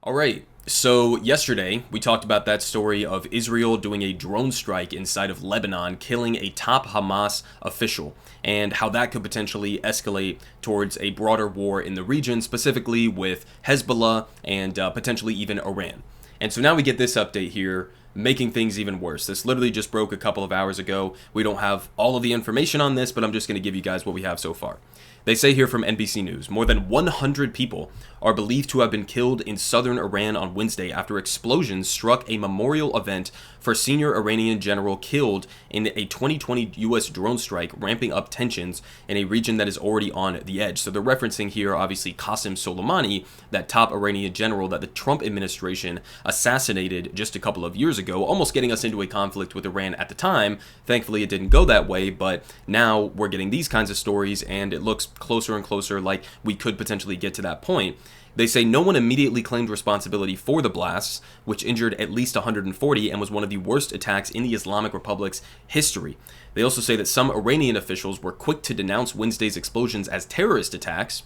All right. So, yesterday, we talked about that story of Israel doing a drone strike inside of Lebanon, killing a top Hamas official, and how that could potentially escalate towards a broader war in the region, specifically with Hezbollah and potentially even Iran. And so now we get this update here, making things even worse. This literally just broke a couple of hours ago. We don't have all of the information on this, but I'm just going to give you guys what we have so far. They say here from NBC News, more than 100 people are believed to have been killed in southern Iran on Wednesday after explosions struck a memorial event for senior Iranian general killed in a 2020 U.S. drone strike, ramping up tensions in a region that is already on the edge. So they're referencing here, obviously, Qasem Soleimani, that top Iranian general that the Trump administration assassinated just a couple of years ago, almost getting us into a conflict with Iran at the time. Thankfully, it didn't go that way, but now we're getting these kinds of stories, and it looks closer and closer like we could potentially get to that point. They say no one immediately claimed responsibility for the blasts, which injured at least 140 and was one of the worst attacks in the Islamic Republic's history. They also say that some Iranian officials were quick to denounce Wednesday's explosions as terrorist attacks,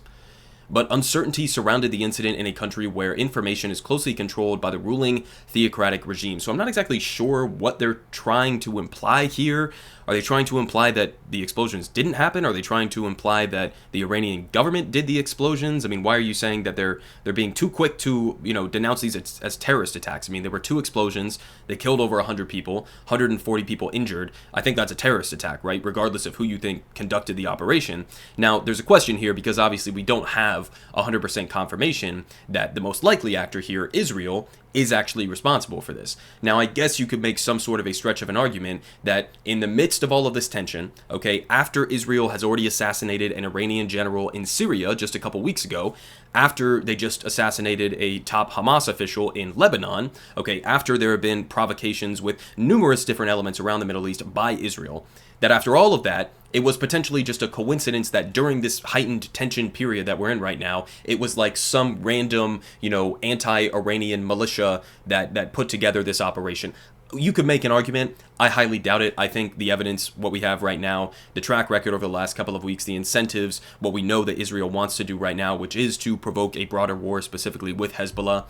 but uncertainty surrounded the incident in a country where information is closely controlled by the ruling theocratic regime. So I'm not exactly sure what they're trying to imply here. Are they trying to imply that the explosions didn't happen? Are they trying to imply that the Iranian government did the explosions? I mean, why are you saying that they're being too quick to, denounce these as terrorist attacks? I mean, there were two explosions. They killed over 100 people, 140 people injured. I think that's a terrorist attack, right? Regardless of who you think conducted the operation. Now, there's a question here because obviously we don't have 100% confirmation that the most likely actor here, Israel, is actually responsible for this. Now, I guess you could make some sort of a stretch of an argument that in the midst of all of this tension, okay, after Israel has already assassinated an Iranian general in Syria just a couple weeks ago, after they just assassinated a top Hamas official in Lebanon, okay, after there have been provocations with numerous different elements around the Middle East by Israel, that after all of that, it was potentially just a coincidence that during this heightened tension period that we're in right now, it was like some random, anti-Iranian militia that put together this operation. You could make an argument. I highly doubt it. I think the evidence, what we have right now, the track record over the last couple of weeks, the incentives, what we know that Israel wants to do right now, which is to provoke a broader war, specifically with Hezbollah,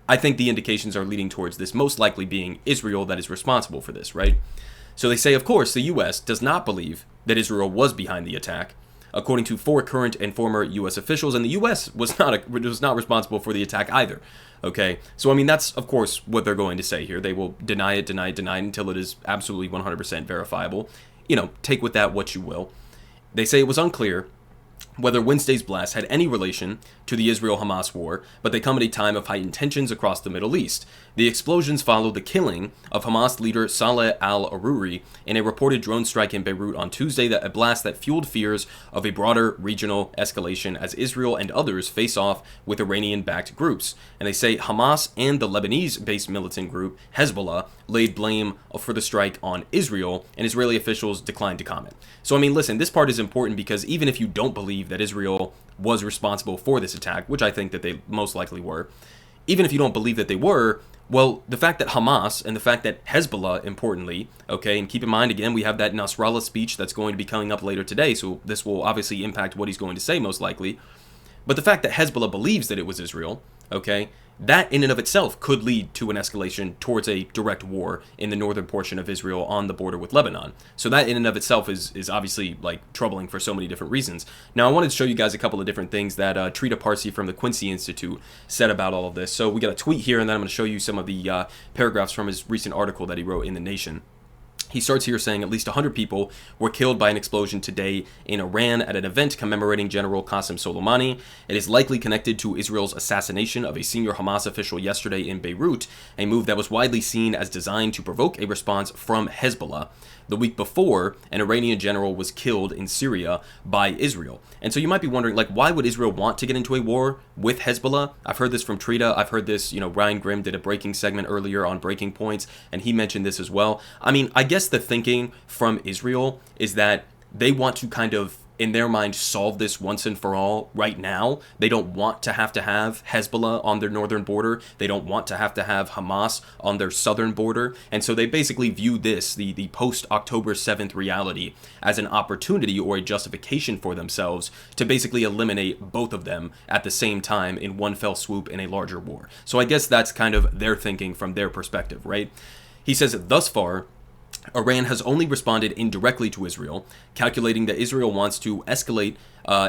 I think the indications are leading towards this most likely being Israel that is responsible for this, right? So they say, of course, the U.S. does not believe that Israel was behind the attack, according to 4 current and former U.S. officials, and the U.S. was not responsible for the attack either. Okay, so I mean, that's, of course, what they're going to say here. They will deny it until it is absolutely 100% verifiable. Take with that what you will. They say it was unclear whether Wednesday's blast had any relation to the Israel-Hamas war, but they come at a time of heightened tensions across the Middle East. The explosions follow the killing of Hamas leader Saleh al-Aruri in a reported drone strike in Beirut on Tuesday, a blast that fueled fears of a broader regional escalation as Israel and others face off with Iranian-backed groups. And they say Hamas and the Lebanese-based militant group Hezbollah laid blame for the strike on Israel, and Israeli officials declined to comment. So, I mean, listen, this part is important because even if you don't believe that Israel was responsible for this attack, which I think that they most likely were, even if you don't believe that they were, well, the fact that Hamas and the fact that Hezbollah, importantly, okay, and keep in mind, again, we have that Nasrallah speech that's going to be coming up later today, so this will obviously impact what he's going to say most likely, but the fact that Hezbollah believes that it was Israel, okay, that in and of itself could lead to an escalation towards a direct war in the northern portion of Israel on the border with Lebanon. So that in and of itself is obviously like troubling for so many different reasons. Now I wanted to show you guys a couple of different things that Trita Parsi from the Quincy Institute said about all of this. So we got a tweet here, and then I'm going to show you some of the paragraphs from his recent article that he wrote in The Nation. He starts here saying at least 100 people were killed by an explosion today in Iran at an event commemorating General Qasem Soleimani. It is likely connected to Israel's assassination of a senior Hamas official yesterday in Beirut, a move that was widely seen as designed to provoke a response from Hezbollah. The week before, an Iranian general was killed in Syria by Israel. And so you might be wondering, why would Israel want to get into a war with Hezbollah? I've heard this from Trita. I've heard this, Ryan Grimm did a breaking segment earlier on Breaking Points, and he mentioned this as well. I mean, I guess the thinking from Israel is that they want to kind of in their mind, solve this once and for all right now. They don't want to have Hezbollah on their northern border. They don't want to have Hamas on their southern border. And so they basically view this, the post-October 7th reality, as an opportunity or a justification for themselves to basically eliminate both of them at the same time in one fell swoop in a larger war. So I guess that's kind of their thinking from their perspective, right? He says, thus far, Iran has only responded indirectly to Israel, calculating that Israel wants to escalate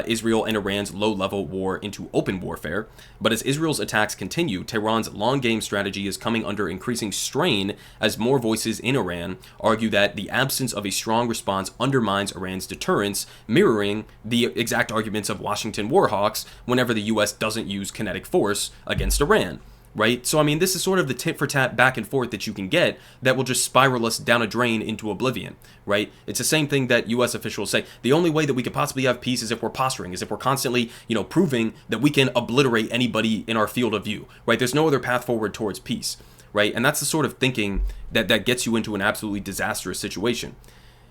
Israel and Iran's low-level war into open warfare. But as Israel's attacks continue, Tehran's long-game strategy is coming under increasing strain as more voices in Iran argue that the absence of a strong response undermines Iran's deterrence, mirroring the exact arguments of Washington warhawks whenever the U.S. doesn't use kinetic force against Iran. Right? So, I mean, this is sort of the tit-for-tat back and forth that you can get that will just spiral us down a drain into oblivion, right? It's the same thing that U.S. officials say. The only way that we could possibly have peace is if we're posturing, is if we're constantly, proving that we can obliterate anybody in our field of view, right? There's no other path forward towards peace, right? And that's the sort of thinking that gets you into an absolutely disastrous situation.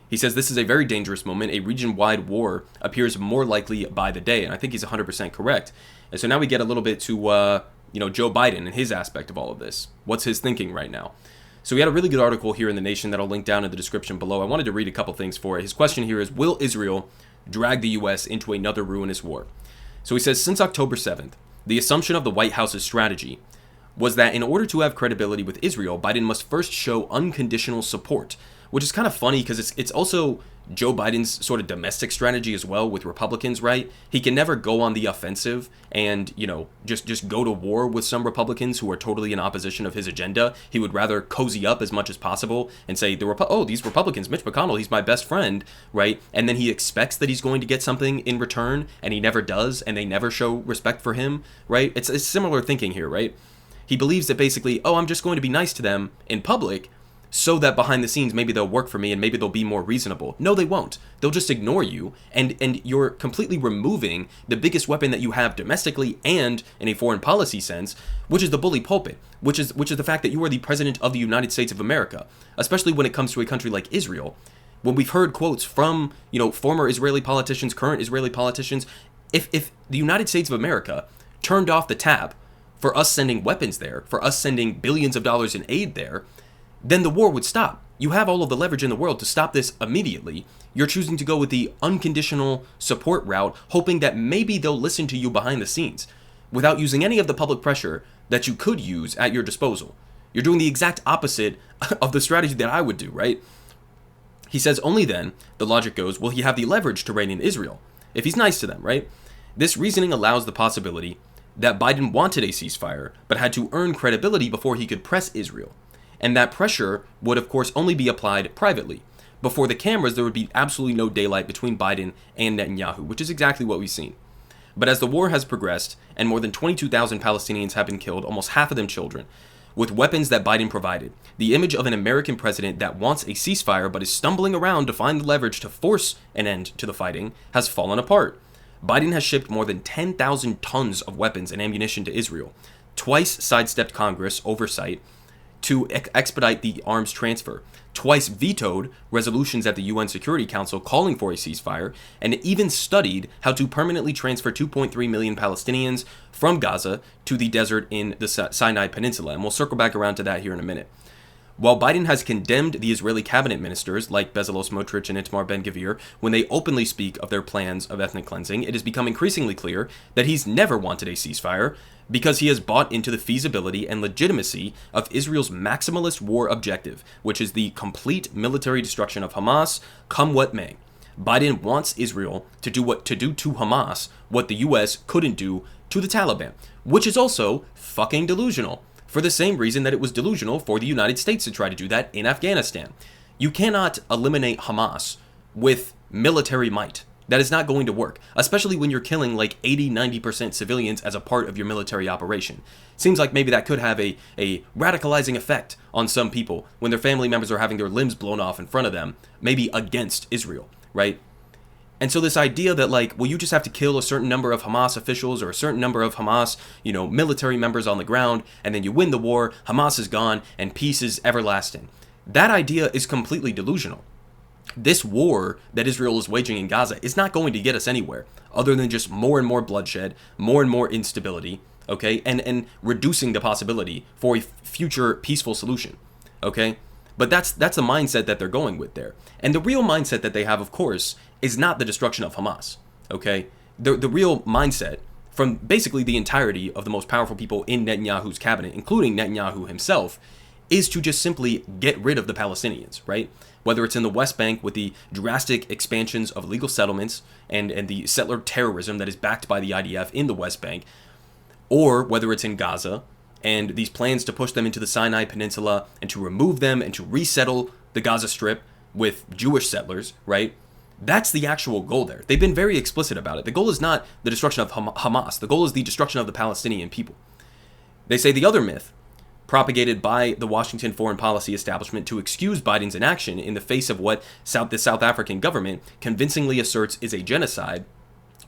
He says this is a very dangerous moment. A region-wide war appears more likely by the day, and I think he's 100% correct. And so now we get a little bit to Joe Biden and his aspect of all of this. What's his thinking right now? So we had a really good article here in The Nation that I'll link down in the description below. I wanted to read a couple things for it. His question here is, will Israel drag the U.S. into another ruinous war? So he says, since October 7th, the assumption of the White House's strategy was that in order to have credibility with Israel, Biden must first show unconditional support, which is kind of funny because it's also Joe Biden's sort of domestic strategy as well with Republicans, right? He can never go on the offensive and, just go to war with some Republicans who are totally in opposition of his agenda. He would rather cozy up as much as possible and say, these Republicans, Mitch McConnell, he's my best friend, right? And then he expects that he's going to get something in return, and he never does, and they never show respect for him, right? It's similar thinking here, right? He believes that basically, I'm just going to be nice to them in public, so that behind the scenes maybe they'll work for me and maybe they'll be more reasonable. No, they won't. They'll just ignore you, and you're completely removing the biggest weapon that you have domestically and in a foreign policy sense, which is the bully pulpit, which is the fact that you are the president of the United States of America, especially when it comes to a country like Israel. When we've heard quotes from, former Israeli politicians, current Israeli politicians, if the United States of America turned off the tap for us sending weapons there, for us sending billions of dollars in aid there, then the war would stop. You have all of the leverage in the world to stop this immediately. You're choosing to go with the unconditional support route, hoping that maybe they'll listen to you behind the scenes without using any of the public pressure that you could use at your disposal. You're doing the exact opposite of the strategy that I would do, right? He says only then, the logic goes, will he have the leverage to reign in Israel, if he's nice to them, right? This reasoning allows the possibility that Biden wanted a ceasefire, but had to earn credibility before he could press Israel. And that pressure would, of course, only be applied privately. Before the cameras, there would be absolutely no daylight between Biden and Netanyahu, which is exactly what we've seen. But as the war has progressed, and more than 22,000 Palestinians have been killed, almost half of them children, with weapons that Biden provided, the image of an American president that wants a ceasefire but is stumbling around to find the leverage to force an end to the fighting has fallen apart. Biden has shipped more than 10,000 tons of weapons and ammunition to Israel, twice sidestepped Congress oversight to expedite the arms transfer, twice vetoed resolutions at the UN Security Council calling for a ceasefire, and even studied how to permanently transfer 2.3 million Palestinians from Gaza to the desert in the Sinai Peninsula. And we'll circle back around to that here in a minute. While Biden has condemned the Israeli cabinet ministers like Bezalel Smotrich and Itamar Ben-Gvir when they openly speak of their plans of ethnic cleansing, it has become increasingly clear that he's never wanted a ceasefire because he has bought into the feasibility and legitimacy of Israel's maximalist war objective, which is the complete military destruction of Hamas, come what may. Biden wants Israel to do to Hamas what the U.S. couldn't do to the Taliban, which is also fucking delusional, for the same reason that it was delusional for the United States to try to do that in Afghanistan. You cannot eliminate Hamas with military might. That is not going to work, especially when you're killing like 80-90% civilians as a part of your military operation. Seems like maybe that could have a radicalizing effect on some people when their family members are having their limbs blown off in front of them, maybe against Israel, right? And so this idea that like, well, you just have to kill a certain number of Hamas officials or a certain number of Hamas, military members on the ground, and then you win the war, Hamas is gone, and peace is everlasting. That idea is completely delusional. This war that Israel is waging in Gaza is not going to get us anywhere other than just more and more bloodshed, more and more instability, okay, and reducing the possibility for a future peaceful solution, okay? But that's the mindset that they're going with there. And the real mindset that they have, of course, is not the destruction of Hamas, okay? The real mindset from basically the entirety of the most powerful people in Netanyahu's cabinet, including Netanyahu himself, is to just simply get rid of the Palestinians, right? Whether it's in the West Bank with the drastic expansions of illegal settlements and the settler terrorism that is backed by the IDF in the West Bank, or whether it's in Gaza and these plans to push them into the Sinai Peninsula and to remove them and to resettle the Gaza Strip with Jewish settlers, right? That's the actual goal there. They've been very explicit about it. The goal is not the destruction of Hamas. The goal is the destruction of the Palestinian people. They say the other myth, propagated by the Washington foreign policy establishment to excuse Biden's inaction in the face of what the South African government convincingly asserts is a genocide,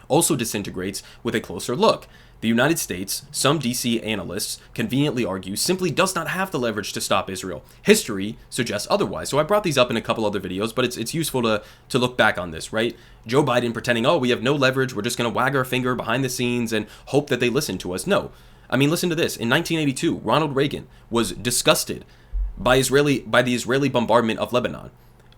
also disintegrates with a closer look. The United States, some DC analysts conveniently argue, simply does not have the leverage to stop Israel. History suggests otherwise. So I brought these up in a couple other videos, but it's useful to look back on this, right? Joe Biden pretending, oh, we have no leverage, we're just going to wag our finger behind the scenes and hope that they listen to us. No. I mean, listen to this. In 1982, Ronald Reagan was disgusted by the Israeli bombardment of Lebanon.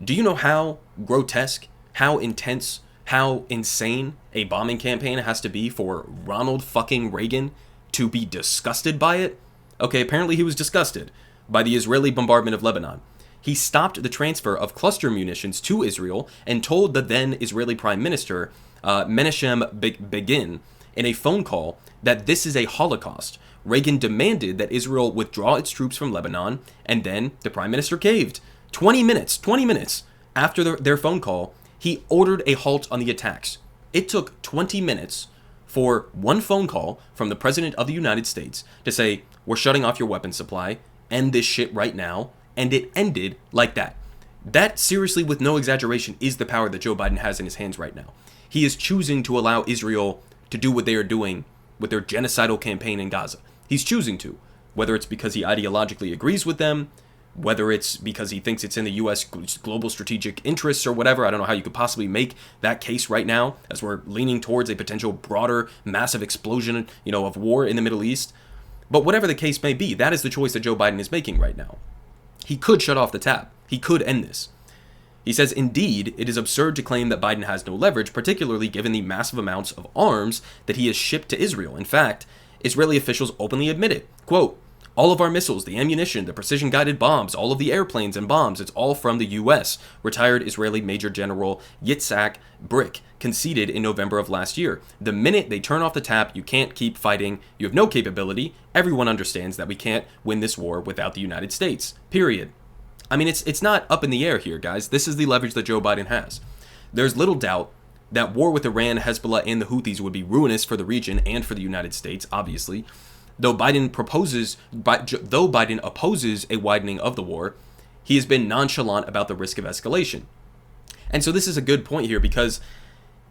Do you know how grotesque, how intense, how insane a bombing campaign has to be for Ronald fucking Reagan to be disgusted by it? Okay, apparently he was disgusted by the Israeli bombardment of Lebanon. He stopped the transfer of cluster munitions to Israel and told the then Israeli Prime Minister, Menachem Begin, in a phone call that this is a Holocaust. Reagan demanded that Israel withdraw its troops from Lebanon, and then the Prime Minister caved. 20 minutes after their phone call, he ordered a halt on the attacks. It took 20 minutes for one phone call from the President of the United States to say, we're shutting off your weapons supply, end this shit right now, and it ended like that. That, seriously, with no exaggeration, is the power that Joe Biden has in his hands right now. He is choosing to allow Israel to do what they are doing with their genocidal campaign in Gaza. He's choosing to, whether it's because he ideologically agrees with them, whether it's because he thinks it's in the U.S. global strategic interests or whatever. I don't know how you could possibly make that case right now as we're leaning towards a potential broader, massive explosion, of war in the Middle East. But whatever the case may be, that is the choice that Joe Biden is making right now. He could shut off the tap. He could end this. He says, indeed, it is absurd to claim that Biden has no leverage, particularly given the massive amounts of arms that he has shipped to Israel. In fact, Israeli officials openly admit it. Quote, all of our missiles, the ammunition, the precision-guided bombs, all of the airplanes and bombs, it's all from the U.S., retired Israeli Major General Yitzhak Brick conceded in November of last year. The minute they turn off the tap, you can't keep fighting, you have no capability, everyone understands that we can't win this war without the United States, period. I mean, it's not up in the air here, guys. This is the leverage that Joe Biden has. There's little doubt that war with Iran, Hezbollah, and the Houthis would be ruinous for the region and for the United States, obviously. Though Biden opposes a widening of the war, he has been nonchalant about the risk of escalation. And so this is a good point here, because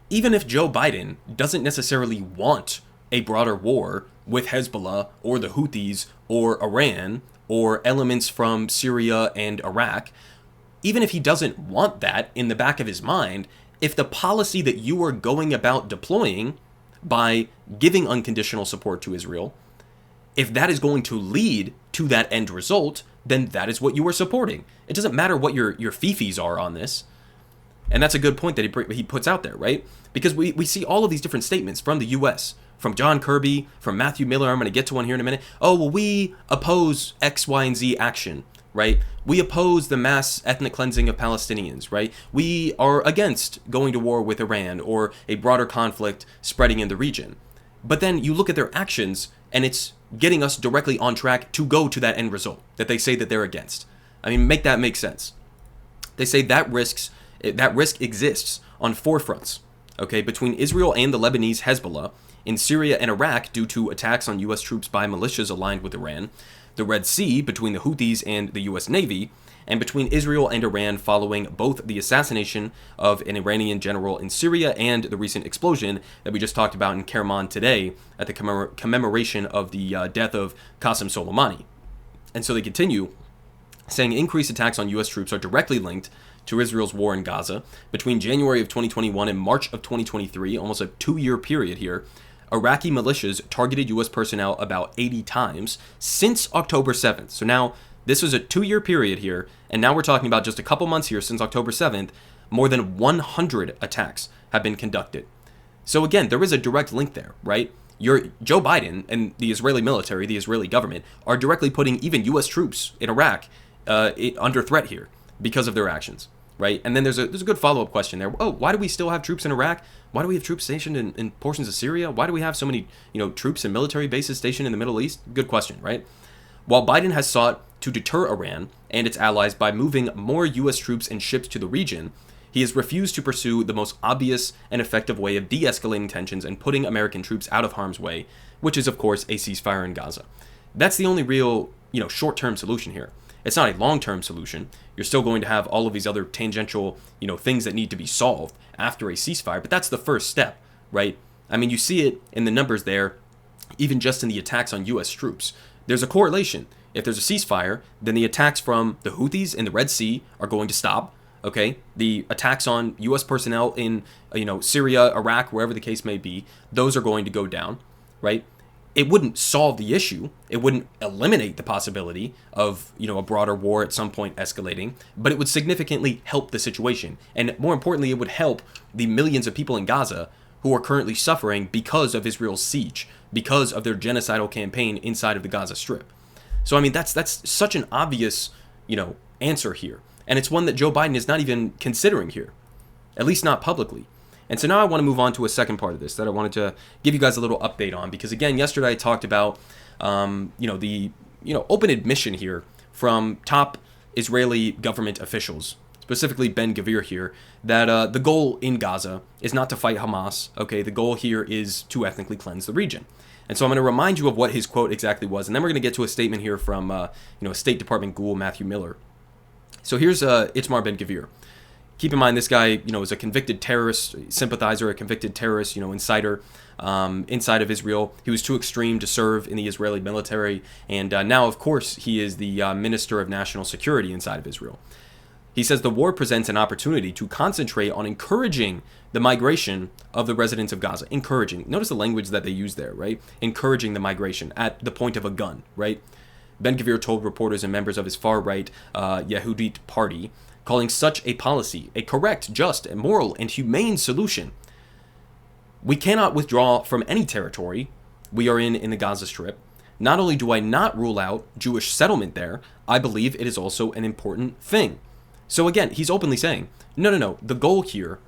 even if Joe Biden doesn't necessarily want a broader war with Hezbollah or the Houthis or Iran or elements from Syria and Iraq, even if he doesn't want that in the back of his mind, if the policy that you are going about deploying by giving unconditional support to Israel, if that is going to lead to that end result, then that is what you are supporting. It doesn't matter what your fifis are on this. And that's a good point that he puts out there, right? Because we see all of these different statements from the U.S., from John Kirby, from Matthew Miller. I'm going to get to one here in a minute. Oh, well, we oppose X, Y, and Z action, right? We oppose the mass ethnic cleansing of Palestinians, right? We are against going to war with Iran or a broader conflict spreading in the region. But then you look at their actions, and it's getting us directly on track to go to that end result that they say that they're against. I mean, make that make sense. They say that risk exists on four fronts, okay, between Israel and the Lebanese Hezbollah, in Syria and Iraq due to attacks on U.S. troops by militias aligned with Iran, the Red Sea between the Houthis and the U.S. Navy, and between Israel and Iran following both the assassination of an Iranian general in Syria and the recent explosion that we just talked about in Kerman today at the commemoration of the death of Qasem Soleimani. And so they continue saying increased attacks on U.S. troops are directly linked to Israel's war in Gaza. Between January of 2021 and March of 2023, almost a 2-year period here, Iraqi militias targeted U.S. personnel about 80 times since October 7th. So now, this was a 2-year period here, and now we're talking about just a couple months here since October 7th, more than 100 attacks have been conducted. So again, there is a direct link there, right? Joe Biden and the Israeli military, the Israeli government, are directly putting even U.S. troops in Iraq under threat here because of their actions, right? And then there's a good follow-up question there. Oh, why do we still have troops in Iraq? Why do we have troops stationed in portions of Syria? Why do we have so many, troops and military bases stationed in the Middle East? Good question, right? While Biden has sought to deter Iran and its allies by moving more U.S. troops and ships to the region, he has refused to pursue the most obvious and effective way of de-escalating tensions and putting American troops out of harm's way, which is, of course, a ceasefire in Gaza. That's the only real, short-term solution here. It's not a long-term solution. You're still going to have all of these other tangential, things that need to be solved after a ceasefire, but that's the first step, right? I mean, you see it in the numbers there, even just in the attacks on U.S. troops. There's a correlation. If there's a ceasefire, then the attacks from the Houthis in the Red Sea are going to stop, okay? The attacks on U.S. personnel in, Syria, Iraq, wherever the case may be, those are going to go down, right? It wouldn't solve the issue. It wouldn't eliminate the possibility of, a broader war at some point escalating, but it would significantly help the situation. And more importantly, it would help the millions of people in Gaza who are currently suffering because of Israel's siege, because of their genocidal campaign inside of the Gaza Strip. So, I mean, that's such an obvious, answer here. And it's one that Joe Biden is not even considering here, at least not publicly. And so now I want to move on to a second part of this that I wanted to give you guys a little update on, because again, yesterday I talked about, the open admission here from top Israeli government officials, specifically Ben-Gvir here, that the goal in Gaza is not to fight Hamas. Okay, the goal here is to ethnically cleanse the region. And so I'm going to remind you of what his quote exactly was, and then we're going to get to a statement here from, a State Department ghoul, Matthew Miller. So here's Itamar Ben-Gvir. Keep in mind, this guy, is a convicted terrorist sympathizer, a convicted terrorist, insider inside of Israel. He was too extreme to serve in the Israeli military, and now, of course, he is the Minister of National Security inside of Israel. He says the war presents an opportunity to concentrate on encouraging the migration of the residents of Gaza. Encouraging. Notice the language that they use there, right? Encouraging the migration at the point of a gun, right? Ben-Gvir told reporters and members of his far-right Yehudit party, calling such a policy a correct, just, moral, and humane solution. We cannot withdraw from any territory we are in the Gaza Strip. Not only do I not rule out Jewish settlement there, I believe it is also an important thing. So again, he's openly saying, no, the goal here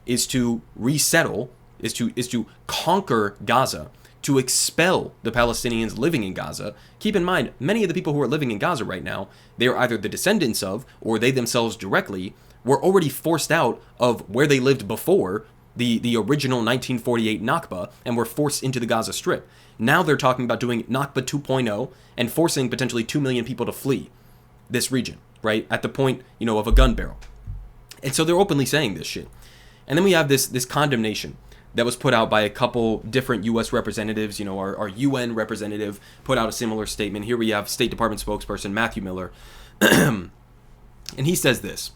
is to resettle, is to conquer Gaza, to expel the Palestinians living in Gaza. Keep in mind, many of the people who are living in Gaza right now, they are either the descendants of, or they themselves directly, were already forced out of where they lived before the original 1948 Nakba, and were forced into the Gaza Strip. Now they're talking about doing Nakba 2.0 and forcing potentially 2 million people to flee this region, right? At the point, of a gun barrel. And so they're openly saying this shit. And then we have this condemnation that was put out by a couple different U.S. representatives. Our UN representative put out a similar statement. Here we have State Department spokesperson Matthew Miller. And he says this: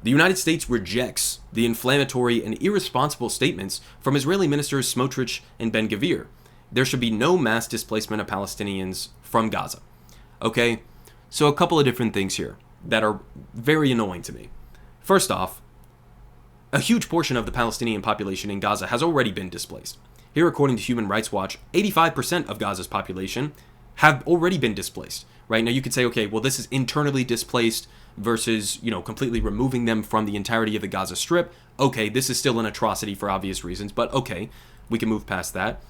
the United States rejects the inflammatory and irresponsible statements from Israeli ministers Smotrich and Ben-Gvir. There should be no mass displacement of Palestinians from Gaza. Okay, so a couple of different things here that are very annoying to me. First off, a huge portion of the Palestinian population in Gaza has already been displaced. Here, according to Human Rights Watch, 85% of Gaza's population have already been displaced. Right now, you could say, okay, well, this is internally displaced versus, completely removing them from the entirety of the Gaza Strip. Okay, this is still an atrocity for obvious reasons, but okay, we can move past that.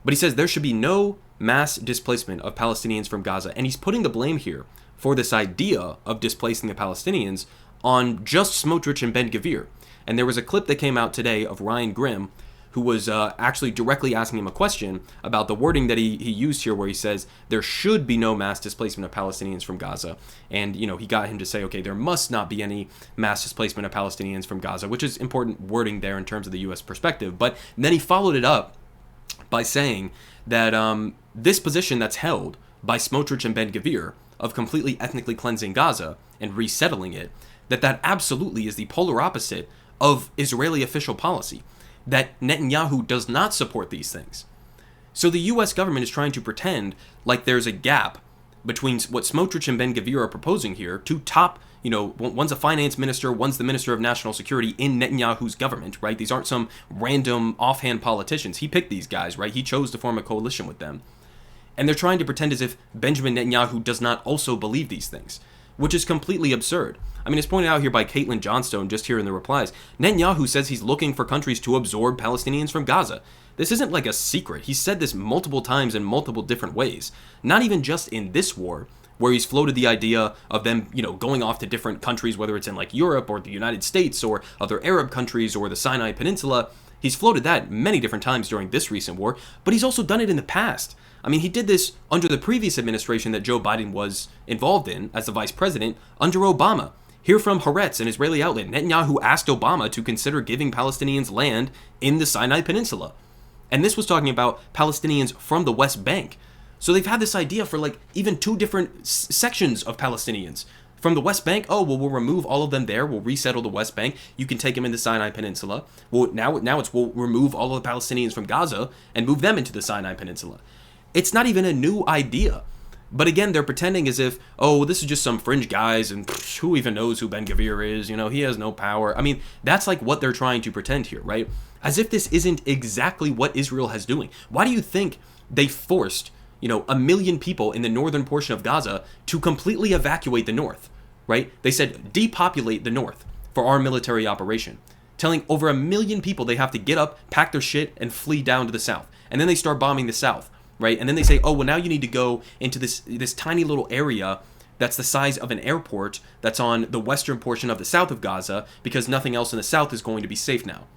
But he says there should be no mass displacement of Palestinians from Gaza, and he's putting the blame here for this idea of displacing the Palestinians on just Smotrich and Ben-Gvir. And there was a clip that came out today of Ryan Grimm, who was actually directly asking him a question about the wording that he used here, where he says there should be no mass displacement of Palestinians from Gaza. And, he got him to say, okay, there must not be any mass displacement of Palestinians from Gaza, which is important wording there in terms of the U.S. perspective. But then he followed it up by saying that this position that's held by Smotrich and Ben-Gvir of completely ethnically cleansing Gaza and resettling it, that absolutely is the polar opposite of Israeli official policy, that Netanyahu does not support these things. So the U.S. government is trying to pretend like there's a gap between what Smotrich and Ben-Gvir are proposing here, two top, one's a finance minister, one's the minister of national security in Netanyahu's government, right? These aren't some random offhand politicians. He picked these guys, right? He chose to form a coalition with them. And they're trying to pretend as if Benjamin Netanyahu does not also believe these things, which is completely absurd. I mean, it's pointed out here by Caitlin Johnstone, just here in the replies. Netanyahu says he's looking for countries to absorb Palestinians from Gaza. This isn't like a secret. He's said this multiple times in multiple different ways. Not even just in this war, where he's floated the idea of them, going off to different countries, whether it's in like Europe or the United States or other Arab countries or the Sinai Peninsula. He's floated that many different times during this recent war, but he's also done it in the past. I mean, he did this under the previous administration that Joe Biden was involved in as the vice president under Obama. Here from Haaretz, an Israeli outlet, Netanyahu asked Obama to consider giving Palestinians land in the Sinai Peninsula. And this was talking about Palestinians from the West Bank. So they've had this idea for like even two different sections of Palestinians. From the West Bank, we'll remove all of them there. We'll resettle the West Bank. You can take them in the Sinai Peninsula. Well, now we'll remove all of the Palestinians from Gaza and move them into the Sinai Peninsula. It's not even a new idea. But again, they're pretending as if, this is just some fringe guys, and who even knows who Ben-Gvir is? He has no power. I mean, that's like what they're trying to pretend here, right? As if this isn't exactly what Israel has doing. Why do you think they forced, 1 million people in the northern portion of Gaza to completely evacuate the north, right? They said, depopulate the north for our military operation, telling over 1 million people they have to get up, pack their shit, and flee down to the south. And then they start bombing the south. Right? And then they say, now you need to go into this tiny little area that's the size of an airport that's on the western portion of the south of Gaza because nothing else in the south is going to be safe now.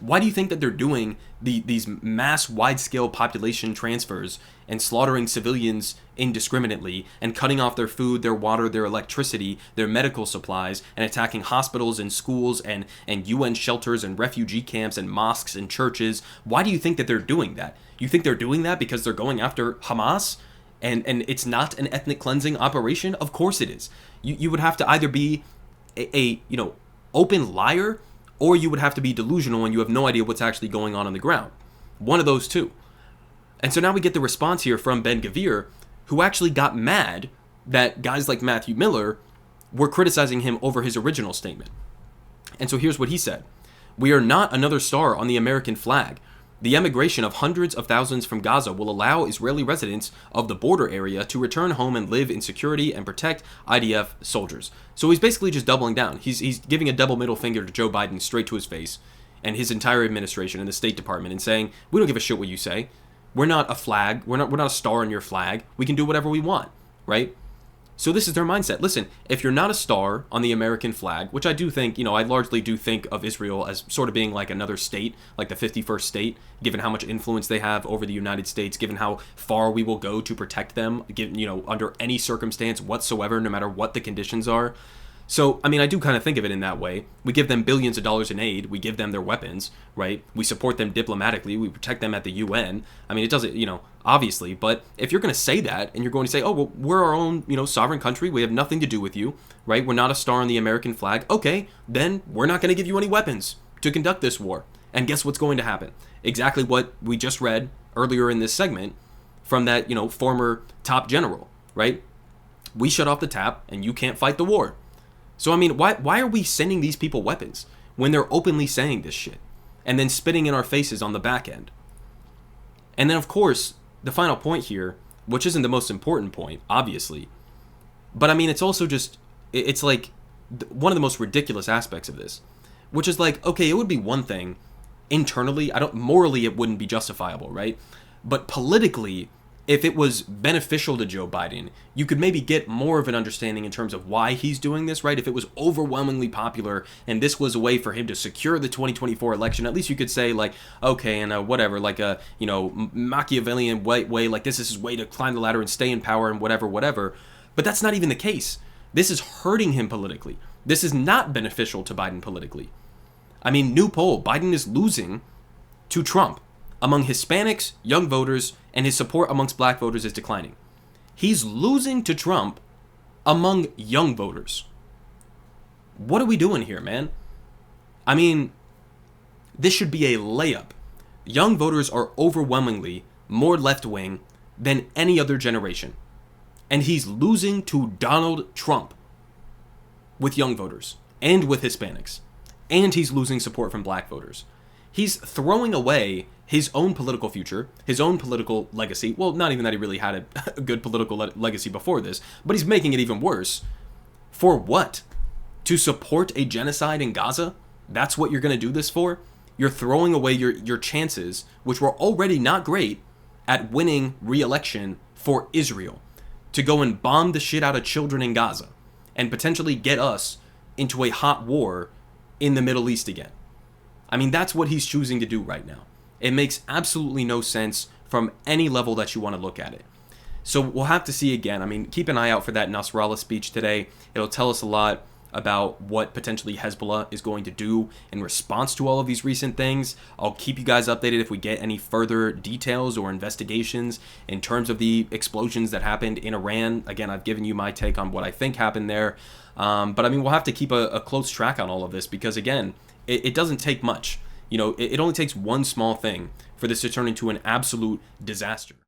Why do you think that they're doing these mass wide-scale population transfers and slaughtering civilians indiscriminately and cutting off their food, their water, their electricity, their medical supplies, and attacking hospitals and schools and UN shelters and refugee camps and mosques and churches? Why do you think that they're doing that? You think they're doing that because they're going after Hamas and it's not an ethnic cleansing operation? Of course it is. You would have to either be a open liar, or you would have to be delusional and you have no idea what's actually going on the ground. One of those two. And so now we get the response here from Ben-Gvir, who actually got mad that guys like Matthew Miller were criticizing him over his original statement. And so here's what he said. "We are not another star on the American flag. The emigration of hundreds of thousands from Gaza will allow Israeli residents of the border area to return home and live in security and protect IDF soldiers." So he's basically just doubling down. He's giving a double middle finger to Joe Biden straight to his face and his entire administration and the State Department and saying, we don't give a shit what you say. We're not a flag. We're not a star on your flag. We can do whatever we want, right? So this is their mindset. Listen, if you're not a star on the American flag, which I do think, I largely do think of Israel as sort of being like another state, like the 51st state, given how much influence they have over the United States, given how far we will go to protect them, under any circumstance whatsoever, no matter what the conditions are. So, I do kind of think of it in that way. We give them billions of dollars in aid. We give them their weapons, right? We support them diplomatically. We protect them at the UN. It doesn't, obviously. But if you're going to say that and you're going to say, we're our own, sovereign country. We have nothing to do with you, right? We're not a star on the American flag. Okay, then we're not going to give you any weapons to conduct this war. And guess what's going to happen? Exactly what we just read earlier in this segment from that, former top general, right? We shut off the tap and you can't fight the war. So, why are we sending these people weapons when they're openly saying this shit and then spitting in our faces on the back end? And then, of course, the final point here, which isn't the most important point, obviously, but it's also just, it's like one of the most ridiculous aspects of this, which is like, okay, it would be one thing internally, morally it wouldn't be justifiable, right? But politically, if it was beneficial to Joe Biden, you could maybe get more of an understanding in terms of why he's doing this, right? If it was overwhelmingly popular and this was a way for him to secure the 2024 election, at least you could say like, okay, and whatever, like a, Machiavellian way, like this is his way to climb the ladder and stay in power and whatever. But that's not even the case. This is hurting him politically. This is not beneficial to Biden politically. New poll, Biden is losing to Trump among Hispanics, young voters, and his support amongst black voters is declining. He's losing to Trump among young voters. What are we doing here, man? I mean, this should be a layup. Young voters are overwhelmingly more left-wing than any other generation. And he's losing to Donald Trump with young voters and with Hispanics. And he's losing support from black voters. He's throwing away his own political future, his own political legacy. Well, not even that he really had a good political legacy before this, but he's making it even worse. For what? To support a genocide in Gaza? That's what you're going to do this for? You're throwing away your chances, which were already not great, at winning re-election for Israel, to go and bomb the shit out of children in Gaza and potentially get us into a hot war in the Middle East again. I mean, that's what he's choosing to do right now. It makes absolutely no sense from any level that you want to look at it. So we'll have to see again. I mean, keep an eye out for that Nasrallah speech today. It'll tell us a lot about what potentially Hezbollah is going to do in response to all of these recent things. I'll keep you guys updated if we get any further details or investigations in terms of the explosions that happened in Iran. Again, I've given you my take on what I think happened there. But I mean, we'll have to keep a close track on all of this because, again, it doesn't take much. You know, it only takes one small thing for this to turn into an absolute disaster.